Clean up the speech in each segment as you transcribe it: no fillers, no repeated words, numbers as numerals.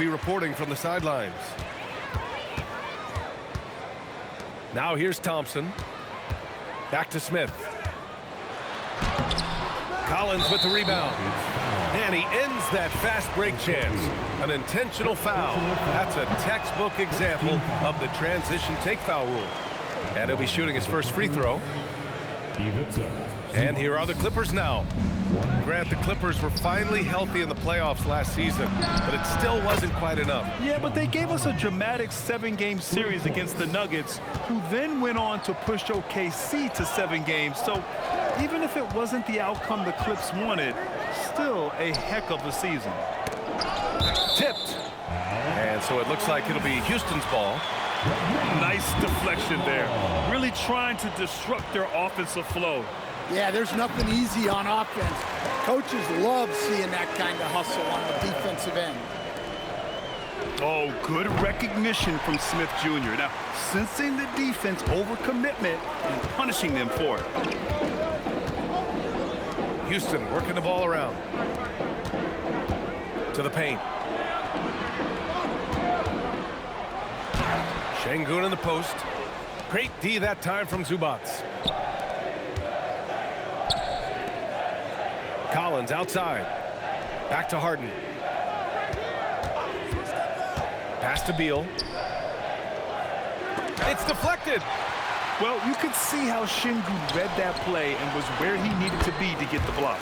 be reporting from the sidelines. Now here's Thompson. Back to Smith. Collins with the rebound. And he ends that fast break chance. An intentional foul. That's a textbook example of the transition take foul rule. And he'll be shooting his first free throw. And here are the Clippers now. Grant, the Clippers were finally healthy in the playoffs last season, but it still wasn't quite enough. Yeah, but they gave us a dramatic 7-game series against the Nuggets, who then went on to push OKC to 7 games. So even if it wasn't the outcome the Clips wanted, still a heck of a season. Tipped. And so it looks like it'll be Houston's ball. Nice deflection there. Really trying to disrupt their offensive flow. Yeah, there's nothing easy on offense. Coaches love seeing that kind of hustle on the defensive end. Oh, good recognition from Smith Jr. Now, sensing the defense overcommitment and punishing them for it. Houston working the ball around. To the paint. Şengün in the post. Great D that time from Zubac. Collins outside. Back to Harden. Pass to Beal. It's deflected. Well, you could see how Şengün read that play and was where he needed to be to get the block.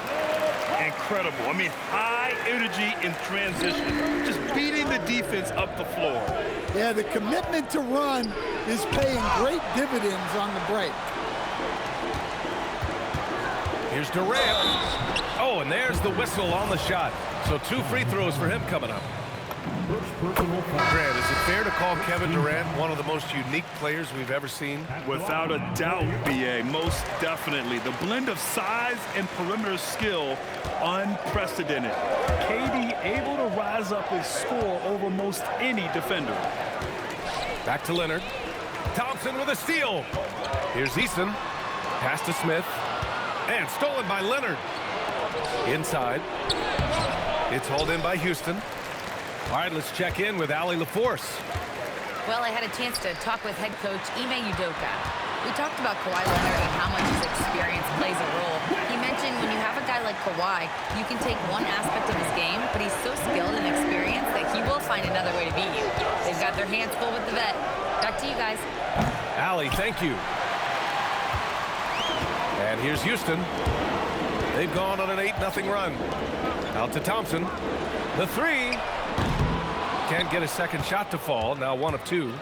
Incredible. I mean, high energy in transition. Just beating the defense up the floor. Yeah, the commitment to run is paying great dividends on the break. Here's Durant. Oh, and there's the whistle on the shot. So 2 free throws for him coming up. Grant, is it fair to call Kevin Durant one of the most unique players we've ever seen? Without a doubt, B.A., most definitely. The blend of size and perimeter skill, unprecedented. KD able to rise up and score over most any defender. Back to Leonard. Thompson with a steal. Here's Eason. Pass to Smith. And stolen by Leonard. Inside. It's hauled in by Houston. All right, let's check in with Allie LaForce. Well, I had a chance to talk with head coach Ime Udoka. We talked about Kawhi Leonard and how much his experience plays a role. He mentioned when you have a guy like Kawhi, you can take one aspect of his game, but he's so skilled and experienced that he will find another way to beat you. They've got their hands full with the vet. Back to you guys. Allie, thank you. And here's Houston. They've gone on an 8-0 run. Out to Thompson. The 3. Can't get a second shot to fall. Now 1 of 2.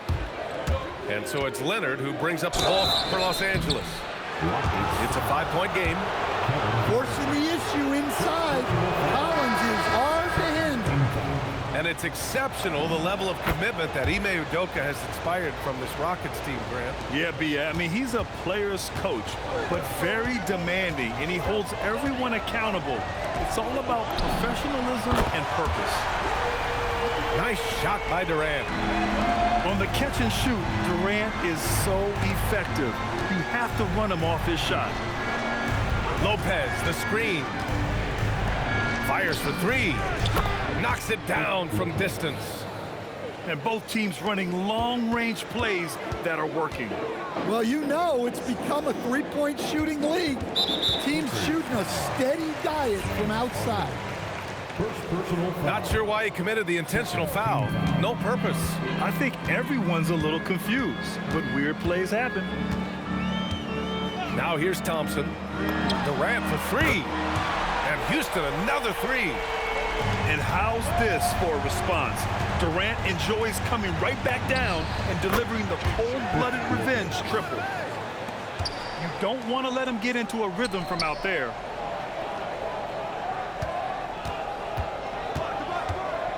And so it's Leonard who brings up the ball for Los Angeles. It's a 5-point game. Forcing the issue inside. Collins is hard to handle. And it's exceptional, the level of commitment that Ime Udoka has inspired from this Rockets team, Grant. Yeah, B.A., I mean, he's a player's coach, but very demanding, and he holds everyone accountable. It's all about professionalism and purpose. Nice shot by Durant. On the catch and shoot, Durant is so effective. You have to run him off his shot. Lopez, the screen. Fires for 3. Knocks it down from distance. And both teams running long-range plays that are working. Well, you know it's become a 3-point shooting league. Teams shooting a steady diet from outside. Not sure why he committed the intentional foul. No purpose. I think everyone's a little confused, but weird plays happen. Now here's Thompson. Durant for 3. And Houston another 3. And how's this for a response? Durant enjoys coming right back down and delivering the cold-blooded revenge triple. You don't want to let him get into a rhythm from out there.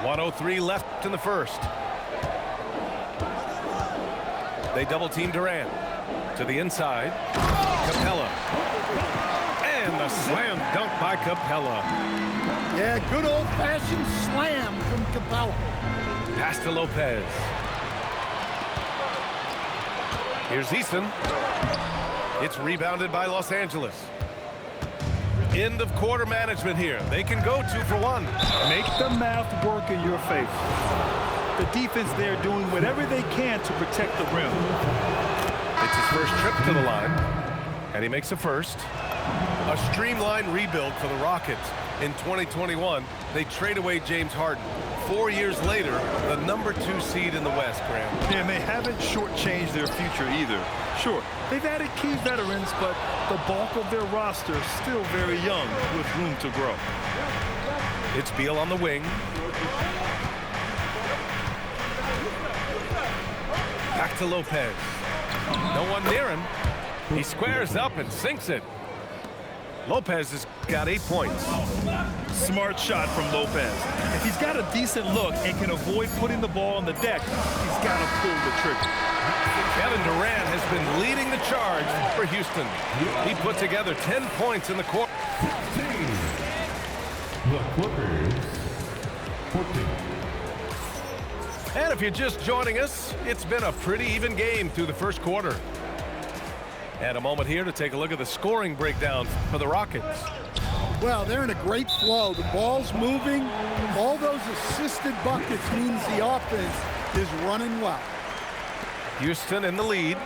1:03 left in the first. They double-team Durant. To the inside. Capella. And the slam dunk by Capella. Yeah, good old-fashioned slam from Capella. Pass to Lopez. Here's Eason. It's rebounded by Los Angeles. End of quarter management here. They can go 2 for 1. Make the math work in your favor. The defense there doing whatever they can to protect the rim. It's his first trip to the line, and he makes a first. A streamlined rebuild for the Rockets. In 2021, they trade away James Harden. 4 years later, the #2 seed in the West, Graham. And they haven't shortchanged their future either. Sure, they've added key veterans, but the bulk of their roster is still very young with room to grow. It's Beal on the wing. Back to Lopez. No one near him. He squares up and sinks it. Lopez has got 8 points. Smart shot from Lopez. If he's got a decent look and can avoid putting the ball on the deck, he's got to pull the trigger. Kevin Durant has been leading the charge for Houston. He put together 10 points in the quarter. The Clippers, 14. And if you're just joining us, it's been a pretty even game through the first quarter. And a moment here to take a look at the scoring breakdown for the Rockets. Well, they're in a great flow. The ball's moving. All those assisted buckets means the offense is running well. Houston in the lead.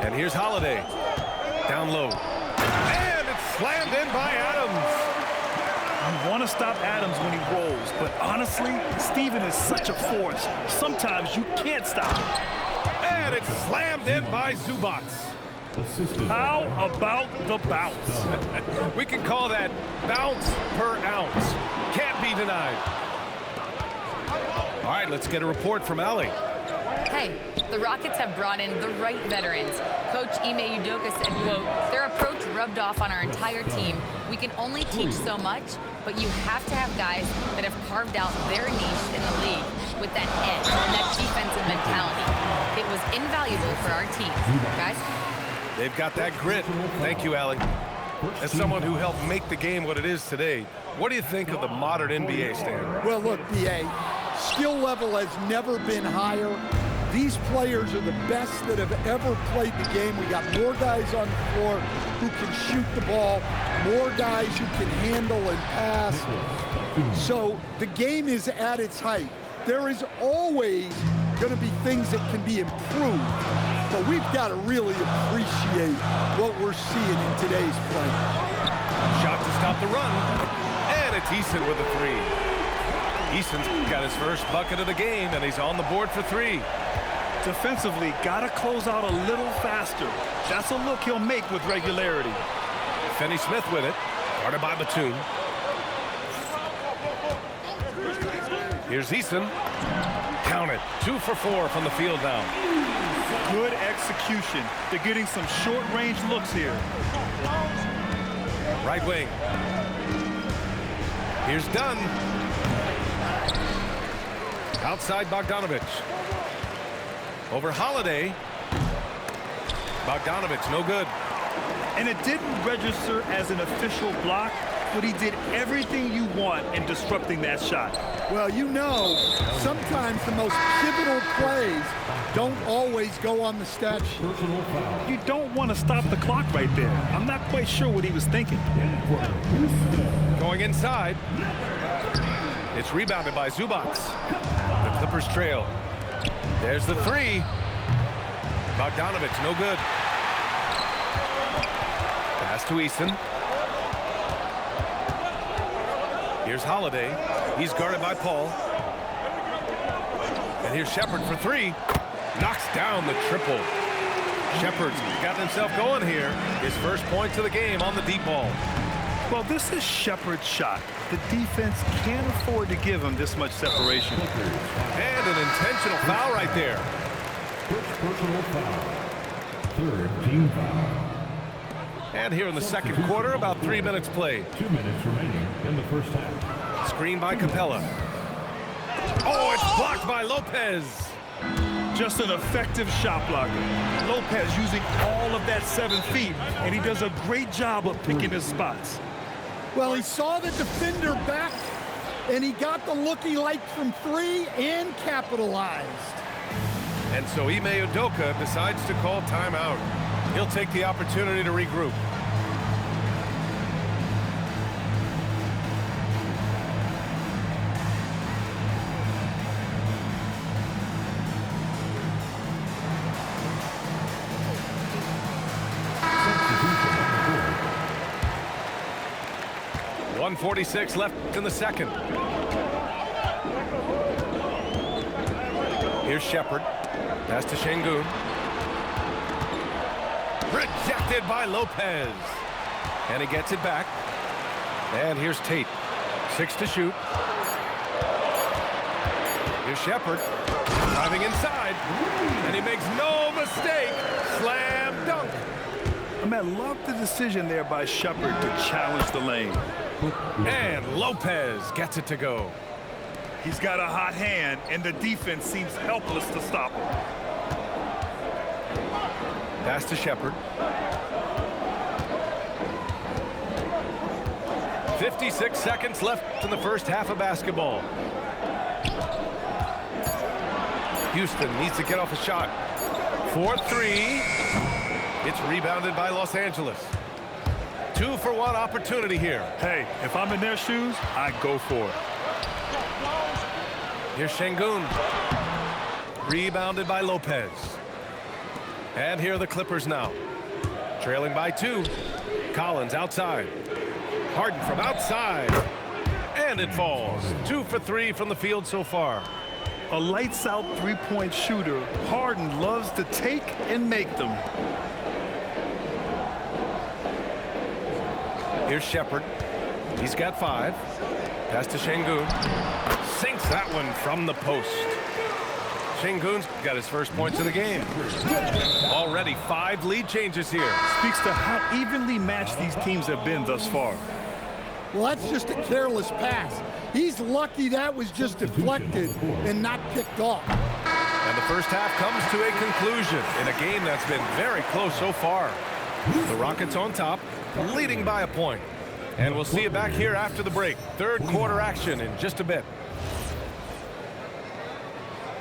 And here's Holiday. Down low. And it's slammed in by Adams. You want to stop Adams when he rolls, but honestly, Steven is such a force. Sometimes you can't stop him. And it's slammed in by Zubac. How about the bounce? We can call that bounce per ounce. Can't be denied. All right, let's get a report from Allie. Hey, the Rockets have brought in the right veterans. Coach Ime Udoka said, quote, their approach rubbed off on our entire team. We can only teach so much, but you have to have guys that have carved out their niche in the league with that edge and that defensive mentality. It was invaluable for our team. Guys? They've got that grit. Thank you, Allie. As someone who helped make the game what it is today, what do you think of the modern NBA, Stan? Well, look, B.A., skill level has never been higher. These players are the best that have ever played the game. We got more guys on the floor who can shoot the ball, more guys who can handle and pass. So the game is at its height. There is always going to be things that can be improved, but we've got to really appreciate what we're seeing in today's play. Shot to stop the run, and it's Eason with a three. Eason's got his first bucket of the game, and he's on the board for three. Defensively, got to close out a little faster. That's a look he'll make with regularity. Finney Smith with it, guarded by Batum. Here's Eason. Count it. 2 for 4 from the field now. Good execution. They're getting some short-range looks here. Right wing. Here's Dunn. Outside Bogdanovich. Over Holiday. Bogdanovich, no good. And it didn't register as an official block, but he did everything you want in disrupting that shot. Well, you know, sometimes the most pivotal plays don't always go on the stat sheet. You don't want to stop the clock right there. I'm not quite sure what he was thinking. Going inside. It's rebounded by Zubac. The Clippers trail. There's the three. Bogdanovich, no good. Pass to Eason. Here's Holiday. He's guarded by Paul. And here's Shepard for three. Knocks down the triple. Shepard's got himself going here. His first points of the game on the deep ball. Well, this is Shepard's shot. The defense can't afford to give him this much separation. And an intentional foul right there. Personal foul. Third team foul. And here in the second quarter, about 3 minutes played. 2 minutes remaining in the first half. Screen by Capella. Oh, it's blocked by Lopez. Just an effective shot blocker. Lopez using all of that 7 feet, and he does a great job of picking his spots. Well, he saw the defender back, and he got the look he liked from three and capitalized. And so Ime Udoka decides to call timeout. He'll take the opportunity to regroup. 1:46 left in the second. Here's Shepard. Pass to Şengün. Rejected by Lopez. And he gets it back. And here's Tate. 6 to shoot. Here's Shepard. Driving inside. And he makes no mistake. Slam dunk. I love the decision there by Shepard to challenge the lane. And Lopez gets it to go. He's got a hot hand, and the defense seems helpless to stop him. Pass to Shepard. 56 seconds left in the first half of basketball. Houston needs to get off a shot. 4-3. It's rebounded by Los Angeles. 2-for-1 opportunity here. Hey, if I'm in their shoes, I go for it. Here's Şengün. Rebounded by Lopez. And here are the Clippers now. Trailing by 2. Collins outside. Harden from outside. And it falls. 2 for 3 from the field so far. A lights-out three-point shooter, Harden loves to take and make them. Here's Shepard. He's got 5. Pass to Şengün. Sinks that one from the post. Şengün's got his first points of the game. Already 5 lead changes here. Speaks to how evenly matched these teams have been thus far. Well, that's just a careless pass. He's lucky that was just deflected and not picked off. And the first half comes to a conclusion in a game that's been very close so far. The Rockets on top, leading by a point. And we'll see you back here after the break. Third quarter action in just a bit.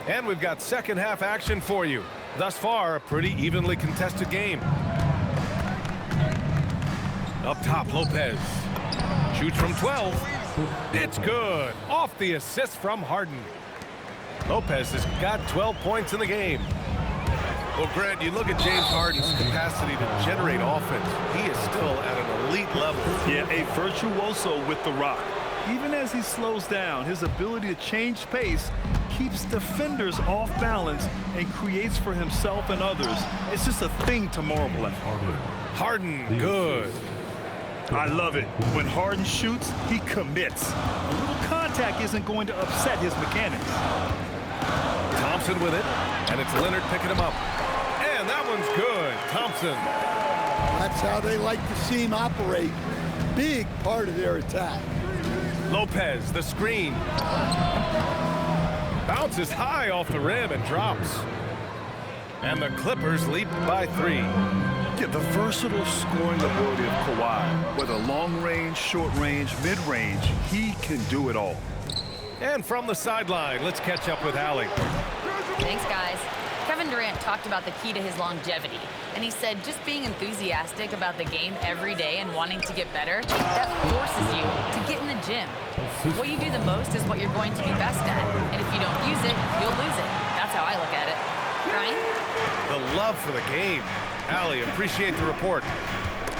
And we've got second half action for you. Thus far, a pretty evenly contested game. Up top, Lopez. Shoots from 12. It's good. Off the assist from Harden. Lopez has got 12 points in the game. Well, Grant, you look at James Harden's capacity to generate offense. He is still at an elite level. Yeah, a virtuoso with the rock. Even as he slows down, his ability to change pace keeps defenders off balance and creates for himself and others. It's just a thing to marvel at. Harden, good. I love it. When Harden shoots, he commits. A little contact isn't going to upset his mechanics. Thompson with it, and it's Leonard picking him up. And that one's good. Thompson. That's how they like to see him operate. Big part of their attack. Lopez, the screen. Bounces high off the rim and drops. And the Clippers lead by 3. Yeah, the versatile scoring ability of Kawhi. Whether long range, short range, mid range, he can do it all. And from the sideline, let's catch up with Allie. Thanks, guys. Kevin Durant talked about the key to his longevity, and he said just being enthusiastic about the game every day and wanting to get better, that forces you to get in the gym. What you do the most is what you're going to be best at, and if you don't use it, you'll lose it. That's how I look at it. Ryan? The love for the game. Allie, appreciate the report.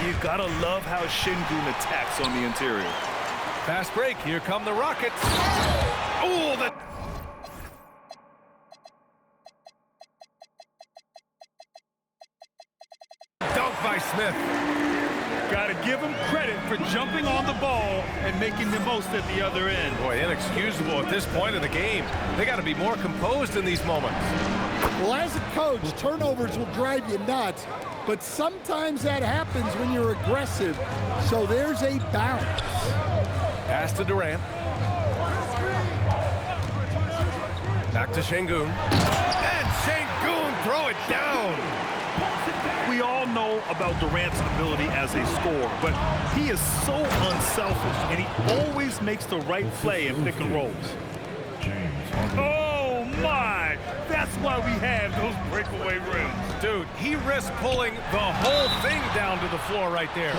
You gotta love how Şengün attacks on the interior. Fast break, here come the Rockets. Oh, the... Dunk by Smith. Gotta give him credit for jumping on the ball and making the most at the other end. Boy, inexcusable at this point of the game. They gotta be more composed in these moments. Well, as a coach, turnovers will drive you nuts, but sometimes that happens when you're aggressive. So there's a balance. Pass to Durant. Back to Şengün. And Şengün throw it down. We all know about Durant's ability as a scorer, but he is so unselfish, and he always makes the right play in pick and rolls. James Harden. Oh, my! That's why we have those breakaway rims. Dude, he risks pulling the whole thing down to the floor right there.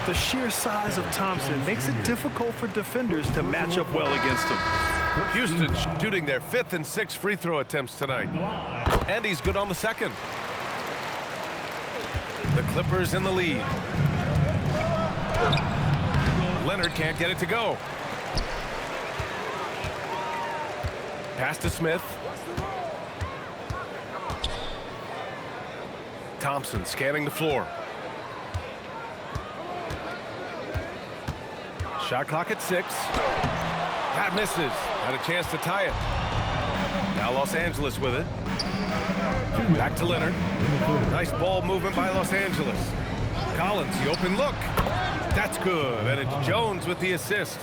The sheer size of Thompson makes it difficult for defenders to match up well against him. Houston shooting their 5th and 6th free throw attempts tonight. And he's good on the 2nd. The Clippers in the lead. Leonard can't get it to go. Pass to Smith. Thompson scanning the floor. Shot clock at 6. That misses. Had a chance to tie it. Now Los Angeles with it. Back to Leonard. Nice ball movement by Los Angeles. Collins, the open look. That's good. And it's Jones with the assist.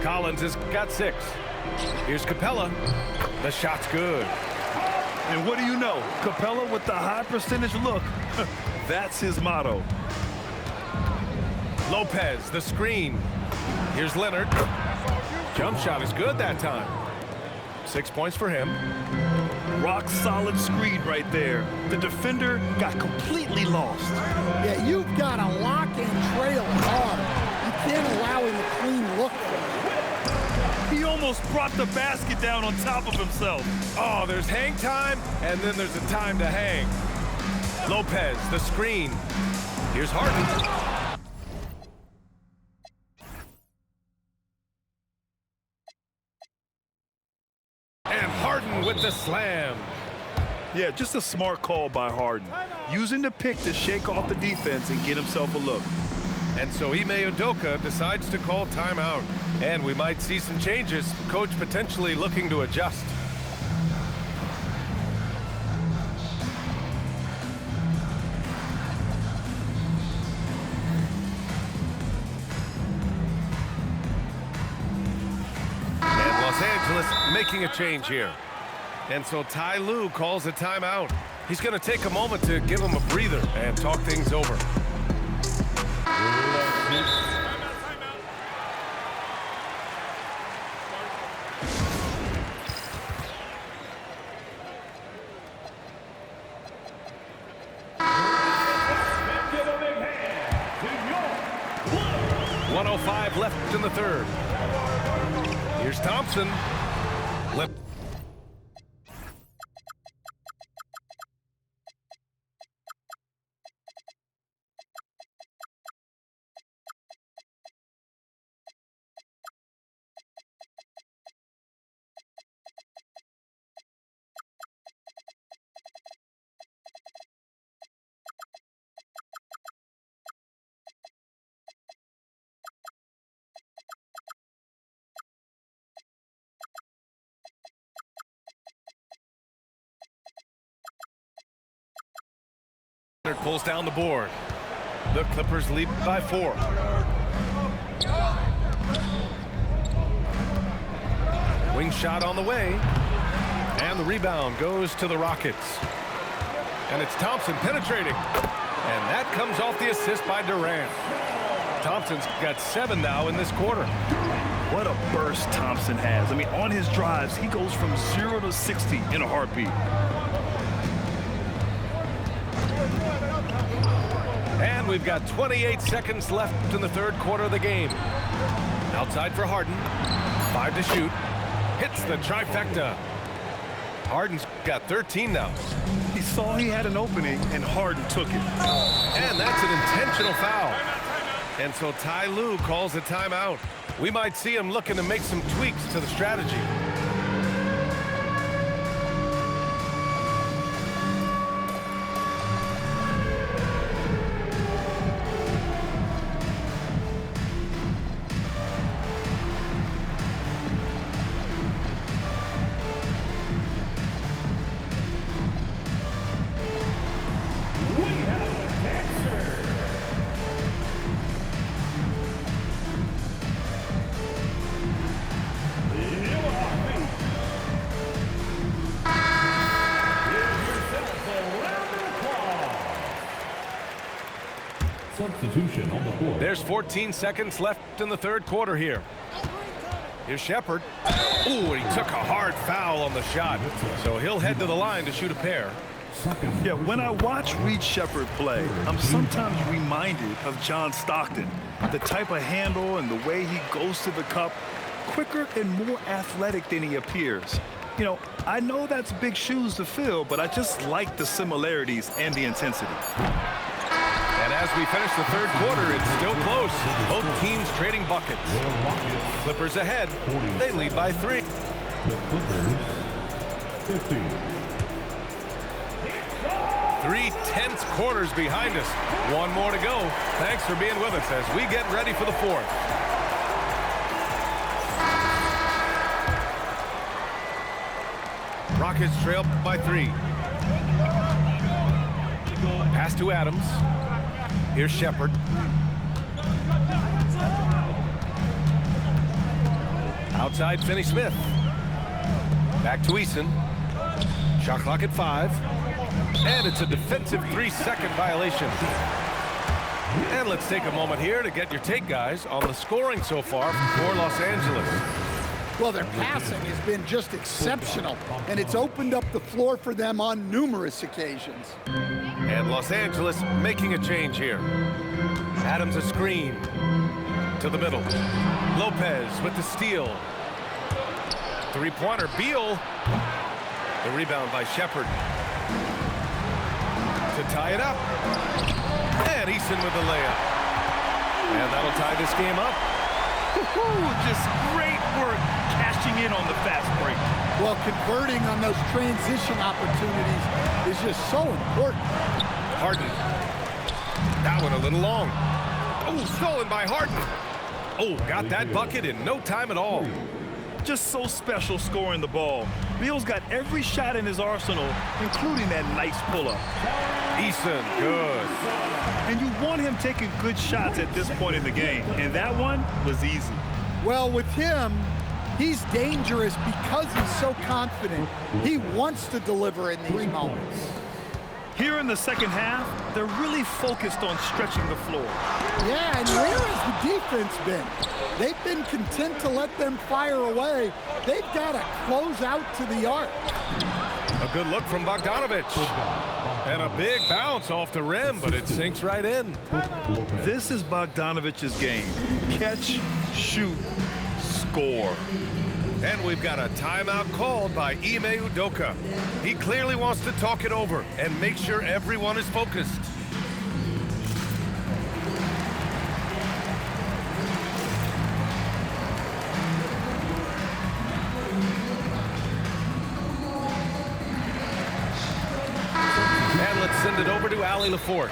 Collins has got 6. Here's Capella. The shot's good. And what do you know? Capella with the high percentage look. That's his motto. Lopez, the screen. Here's Leonard. Jump shot is good that time. 6 points for him. Rock solid screen right there. The defender got completely lost. Yeah, you've got to lock and trail hard. You can't allow him a clean look. He almost brought the basket down on top of himself. Oh, there's hang time, and then there's a time to hang. Lopez, the screen. Here's Harden. And Harden with the slam. Yeah, just a smart call by Harden. Using the pick to shake off the defense and get himself a look. And so Ime Udoka decides to call timeout. And we might see some changes. Coach potentially looking to adjust. And Los Angeles making a change here. And so Ty Lue calls a timeout. He's going to take a moment to give him a breather and talk things over. .105 left in the third. Here's Thompson. Leonard pulls down the board. The Clippers lead by 4. Wing shot on the way. And the rebound goes to the Rockets. And it's Thompson penetrating. And that comes off the assist by Durant. Thompson's got 7 now in this quarter. What a burst Thompson has. I mean, on his drives, he goes from 0 to 60 in a heartbeat. And we've got 28 seconds left in the third quarter of the game. Outside for Harden. 5 to shoot. Hits the trifecta. Harden's got 13 now. He saw he had an opening, and Harden took it. And that's an intentional foul. And so Ty Lue calls a timeout. We might see him looking to make some tweaks to the strategy. Substitution on the board. There's 14 seconds left in the third quarter here. Here's Shepard. Ooh, he took a hard foul on the shot. So he'll head to the line to shoot a pair. Yeah, when I watch Reed Shepard play, I'm sometimes reminded of John Stockton. The type of handle and the way he goes to the cup, quicker and more athletic than he appears. You know, I know that's big shoes to fill, but I just like the similarities and the intensity. And as we finish the third quarter, it's still close. Both teams trading buckets. Clippers ahead. They lead by 3. The Clippers, 50. 3 tense quarters behind us. One more to go. Thanks for being with us as we get ready for the fourth. Rockets trail by 3. Pass to Adams. Here's Shepherd. Outside Finney-Smith. Back to Eason. Shot clock at 5. And it's a defensive 3-second violation. And let's take a moment here to get your take, guys, on the scoring so far for Los Angeles. Well, their passing has been just exceptional, and it's opened up the floor for them on numerous occasions. And Los Angeles making a change here. Adams a screen to the middle. Lopez with the steal. Three-pointer, Beal. The rebound by Shepherd. To tie it up. And Eason with the layup. And that'll tie this game up. Just great work cashing in on the fast break. Well, converting on those transition opportunities is just so important. Harden. That one a little long. Oh, stolen by Harden. Oh, got that bucket in no time at all. Just so special scoring the ball. Beal's got every shot in his arsenal, including that nice pull-up. Eason, good. And you want him taking good shots at this point in the game, and that one was easy. Well, with him, he's dangerous because he's so confident. He wants to deliver in these moments. Here in the second half, they're really focused on stretching the floor. Yeah, and where has the defense been? They've been content to let them fire away. They've got to close out to the arc. A good look from Bogdanovic. And a big bounce off the rim, but it sinks right in. This is Bogdanovic's game. Catch, shoot, score. And we've got a timeout called by Ime Udoka. He clearly wants to talk it over and make sure everyone is focused. And let's send it over to Allie LaForce.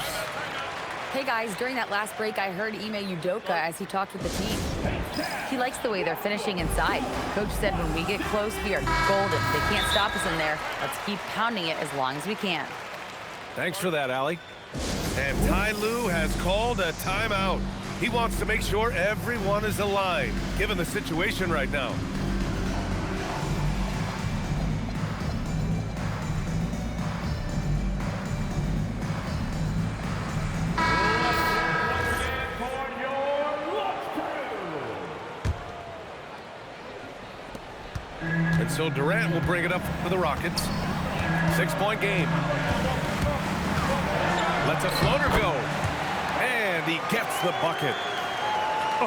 Hey guys, during that last break, I heard Ime Udoka as he talked with the team. He likes the way they're finishing inside. Coach said when we get close, we are golden. They can't stop us in there. Let's keep pounding it as long as we can. Thanks for that, Allie. And Ty Lue has called a timeout. He wants to make sure everyone is aligned, given the situation right now. And so Durant will bring it up for the Rockets. 6-point game. Lets a floater go. And he gets the bucket.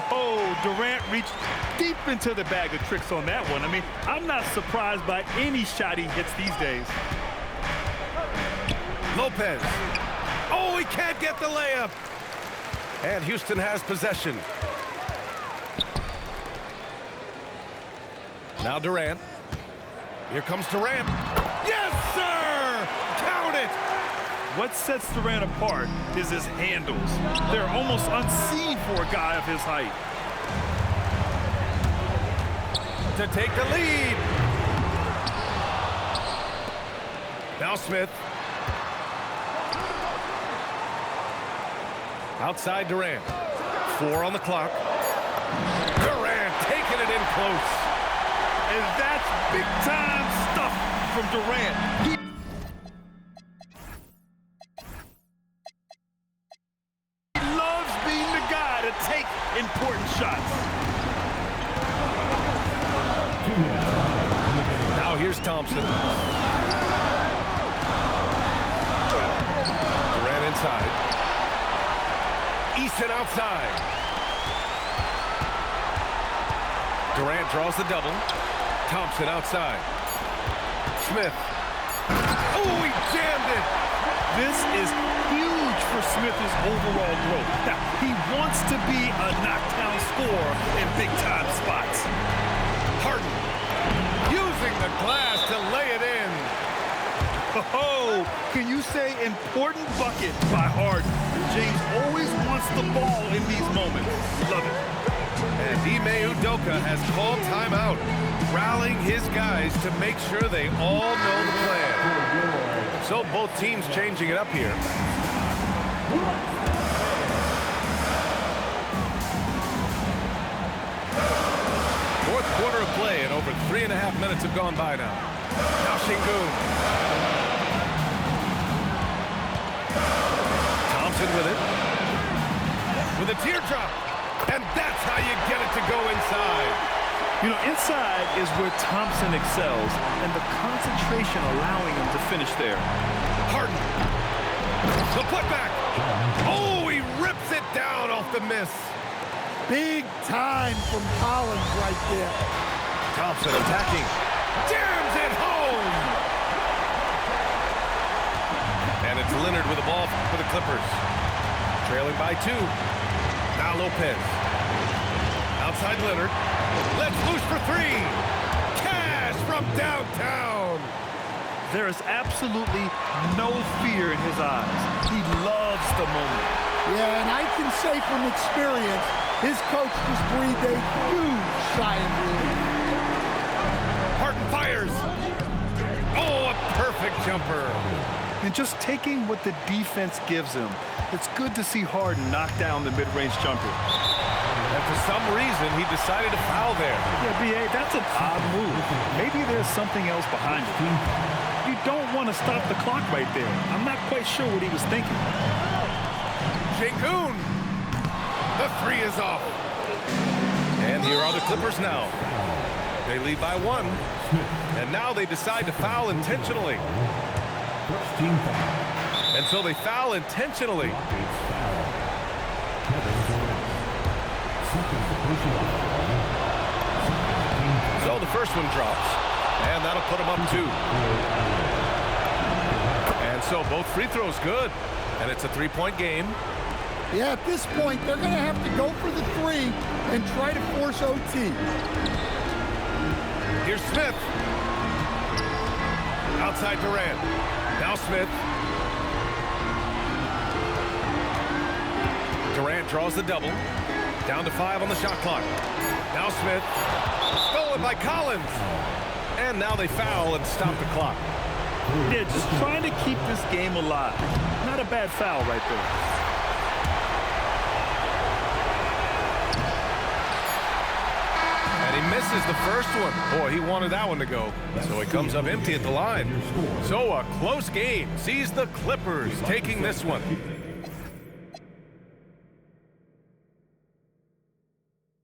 Oh, Durant reached deep into the bag of tricks on that one. I mean, I'm not surprised by any shot he hits these days. Lopez. Oh, he can't get the layup. And Houston has possession. Now Durant. Here comes Durant. Yes, sir! Count it! What sets Durant apart is his handles. They're almost unseen for a guy of his height. To take the lead. Now Smith. Outside Durant. 4 on the clock. Durant taking it in close. And that's big-time stuff from Durant. He loves being the guy to take important shots. Now here's Thompson. Durant inside. Eason outside. Durant draws the double. Thompson outside. Smith. Oh, he jammed it. This is huge for Smith's overall growth. Now, he wants to be a knockdown scorer in big-time spots. Harden using the glass to lay it in. Oh, can you say important bucket by Harden? James always wants the ball in these moments. Love it. And Ime Udoka has called timeout, rallying his guys to make sure they all know the plan. So both teams changing it up here. Fourth quarter of play, and over 3.5 minutes have gone by now. Now Şengün. Thompson with it. With a teardrop. And that's how you get it to go inside. You know, inside is where Thompson excels, and the concentration allowing him to finish there. Harden. The putback. Oh, he rips it down off the miss. Big time from Collins right there. Thompson attacking. Jams it home. And it's Leonard with the ball for the Clippers. Trailing by 2. Now Lopez. Outside Leonard. Let's loose for 3. Cash from downtown. There is absolutely no fear in his eyes. He loves the moment. Yeah, and I can say from experience, his coach just breathed a huge sigh of relief. Harden fires. Oh, a perfect jumper. And just taking what the defense gives him, it's good to see Harden knock down the mid-range jumper. And for some reason, he decided to foul there. Yeah, B.A., that's an odd move. Maybe there's something else behind it. You don't want to stop the clock right there. I'm not quite sure what he was thinking. Şengün. The 3 is off. And here are the Clippers now. They lead by 1. And now they decide to foul intentionally. And so they foul intentionally. So the first one drops. And that'll put them up 2. And so both free throws good. And it's a 3-point game. Yeah, at this point, they're going to have to go for the 3 and try to force OT. Here's Smith. Outside Durant. Now Smith. Durant draws the double. Down to 5 on the shot clock. Now Smith. Stolen by Collins. And now they foul and stop the clock. Yeah, just trying to keep this game alive. Not a bad foul right there. And he misses the first one. Boy, he wanted that one to go. So he comes up empty at the line. So a close game sees the Clippers taking this one.